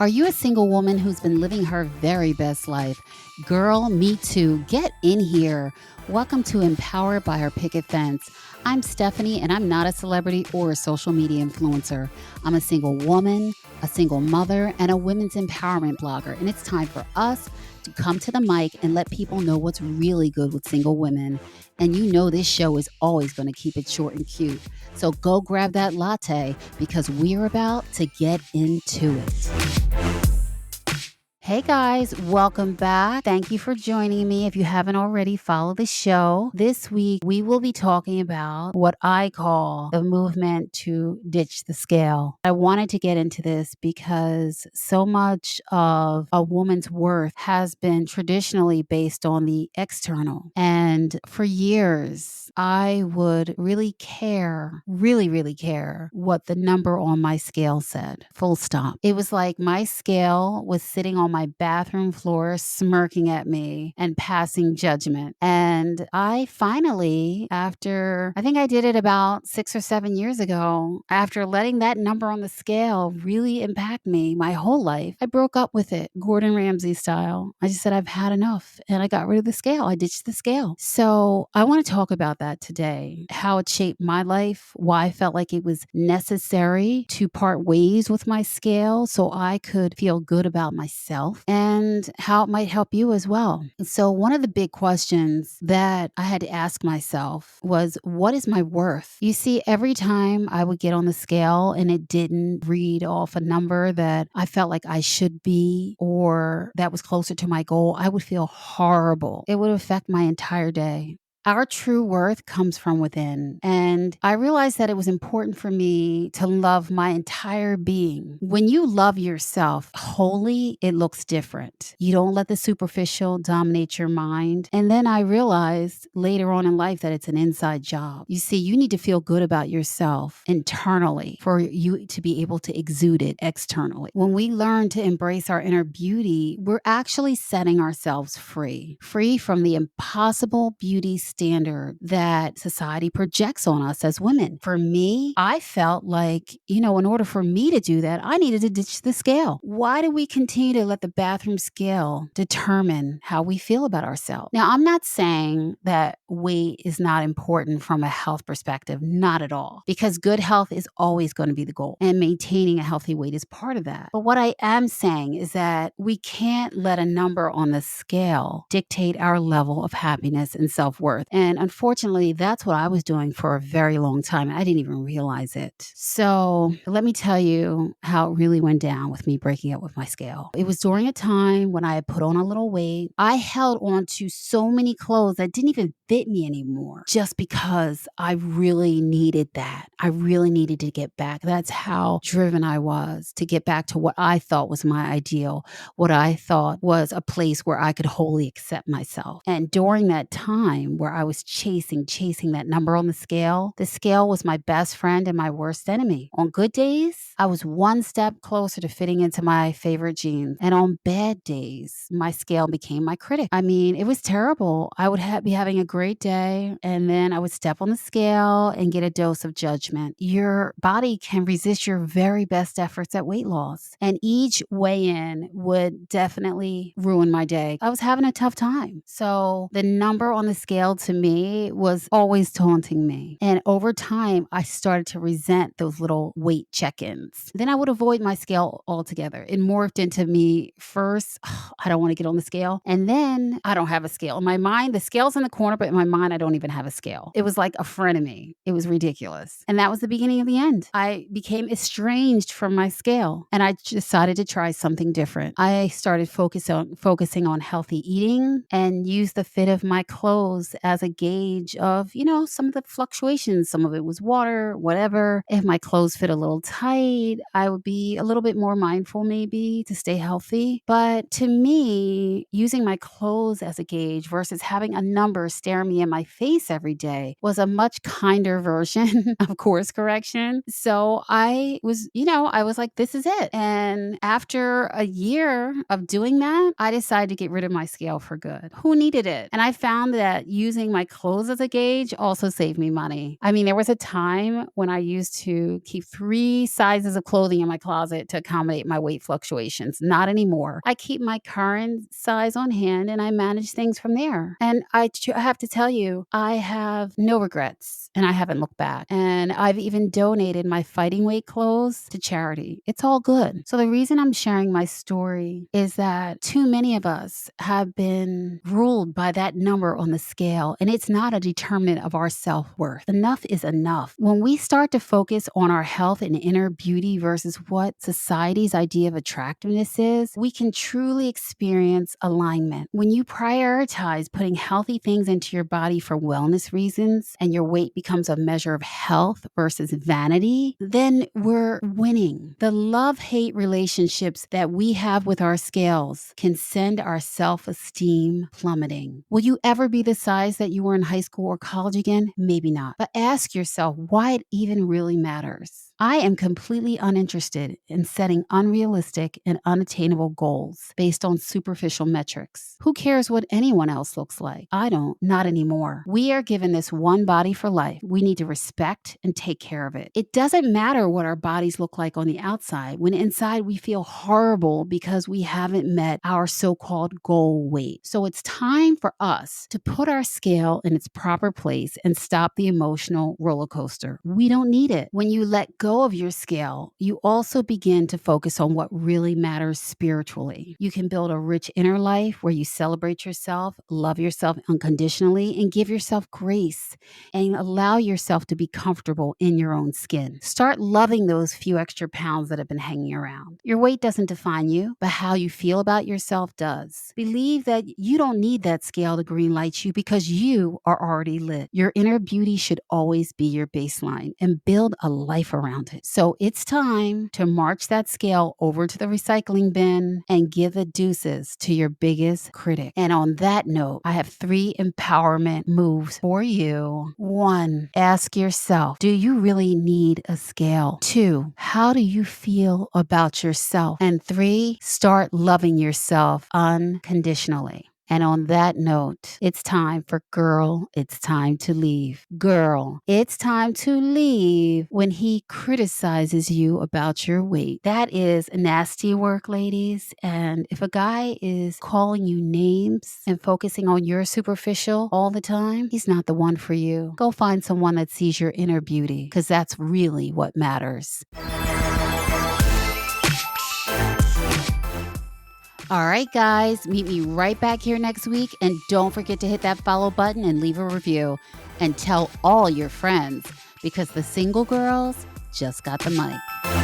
Are you a single woman who's been living her very best life? Girl, me too. Get in here. Welcome to Empowered by Her Picket Fence. I'm Stephanie, and I'm not a celebrity or a social media influencer. I'm a single woman, a single mother, and a women's empowerment blogger. And it's time for us to come to the mic and let people know what's really good with single women. And you know this show is always going to keep it short and cute. So go grab that latte because we're about to get into it. Hey guys, welcome back. Thank you for joining me. If you haven't already, follow the show. This week, we will be talking about what I call the movement to ditch the scale. I wanted to get into this because so much of a woman's worth has been traditionally based on the external. And for years, I would really care what the number on my scale said. Full stop. It was like my scale was sitting on my bathroom floor smirking at me and passing judgment. And I finally, after I think I did it about 6 or 7 years ago, after letting that number on the scale really impact me my whole life, I broke up with it, Gordon Ramsay style. I just said, I've had enough. And I got rid of the scale. I ditched the scale. So I want to talk about that today, how it shaped my life, why I felt like it was necessary to part ways with my scale so I could feel good about myself, and how it might help you as well. So one of the big questions that I had to ask myself was, what is my worth? You see, every time I would get on the scale and it didn't read off a number that I felt like I should be or that was closer to my goal, I would feel horrible. It would affect my entire day. Our true worth comes from within. And I realized that it was important for me to love my entire being. When you love yourself wholly, it looks different. You don't let the superficial dominate your mind. And then I realized later on in life that it's an inside job. You see, you need to feel good about yourself internally for you to be able to exude it externally. When we learn to embrace our inner beauty, we're actually setting ourselves free from the impossible beauty standard that society projects on us as women. For me, I felt like, in order for me to do that, I needed to ditch the scale. Why do we continue to let the bathroom scale determine how we feel about ourselves? Now, I'm not saying that weight is not important from a health perspective, not at all, because good health is always going to be the goal, and maintaining a healthy weight is part of that. But what I am saying is that we can't let a number on the scale dictate our level of happiness and self-worth. And unfortunately, that's what I was doing for a very long time. I didn't even realize it. So let me tell you how it really went down with me breaking up with my scale. It was during a time when I had put on a little weight. I held on to so many clothes that didn't even fit me anymore just because I really needed that. I really needed to get back. That's how driven I was to get back to what I thought was my ideal, what I thought was a place where I could wholly accept myself. And during that time where I was chasing that number on the scale was my best friend and my worst enemy. On good days, I was one step closer to fitting into my favorite jeans. And on bad days, my scale became my critic. I mean, it was terrible. I would be having a great day, and then I would step on the scale and get a dose of judgment. Your body can resist your very best efforts at weight loss. And each weigh-in would definitely ruin my day. I was having a tough time. So the number on the scale to me was always taunting me. And over time, I started to resent those little weight check-ins. Then I would avoid my scale altogether. It morphed into me first, I don't want to get on the scale. And then I don't have a scale. In my mind, the scale's in the corner, but in my mind, I don't even have a scale. It was like a frenemy. It was ridiculous. And that was the beginning of the end. I became estranged from my scale, and I decided to try something different. I started focusing on healthy eating and used the fit of my clothes as a gauge of, some of the fluctuations. Some of it was water, whatever. If my clothes fit a little tight, I would be a little bit more mindful maybe to stay healthy. But to me, using my clothes as a gauge versus having a number stare me in my face every day was a much kinder version of course correction. So I was like, this is it. And after a year of doing that, I decided to get rid of my scale for good. Who needed it? And I found that using using my clothes as a gauge also saved me money. I mean, there was a time when I used to keep 3 sizes of clothing in my closet to accommodate my weight fluctuations. Not anymore. I keep my current size on hand and I manage things from there. And I have to tell you, I have no regrets and I haven't looked back. And I've even donated my fighting weight clothes to charity. It's all good. So the reason I'm sharing my story is that too many of us have been ruled by that number on the scale, and it's not a determinant of our self-worth. Enough is enough. When we start to focus on our health and inner beauty versus what society's idea of attractiveness is, we can truly experience alignment. When you prioritize putting healthy things into your body for wellness reasons and your weight becomes a measure of health versus vanity, then we're winning. The love-hate relationships that we have with our scales can send our self-esteem plummeting. Will you ever be the size that you were in high school or college again? Maybe not. But ask yourself why it even really matters. I am completely uninterested in setting unrealistic and unattainable goals based on superficial metrics. Who cares what anyone else looks like? I don't, not anymore. We are given this one body for life. We need to respect and take care of it. It doesn't matter what our bodies look like on the outside when inside we feel horrible because we haven't met our so-called goal weight. So it's time for us to put our scale in its proper place and stop the emotional roller coaster. We don't need it. When you let go of your scale, you also begin to focus on what really matters spiritually. You can build a rich inner life where you celebrate yourself, love yourself unconditionally, and give yourself grace and allow yourself to be comfortable in your own skin. Start loving those few extra pounds that have been hanging around. Your weight doesn't define you, but how you feel about yourself does. Believe that you don't need that scale to green light you because you are already lit. Your inner beauty should always be your baseline and build a life around it. So it's time to march that scale over to the recycling bin and give the deuces to your biggest critic. And on that note, I have 3 empowerment moves for you. 1, ask yourself, do you really need a scale? 2, how do you feel about yourself? And 3, start loving yourself unconditionally. And on that note, it's time for girl, it's time to leave. Girl, it's time to leave when he criticizes you about your weight. That is nasty work, ladies. And if a guy is calling you names and focusing on your superficial all the time, he's not the one for you. Go find someone that sees your inner beauty, because that's really what matters. All right, guys, meet me right back here next week. And don't forget to hit that follow button and leave a review. And tell all your friends, because the single girls just got the mic.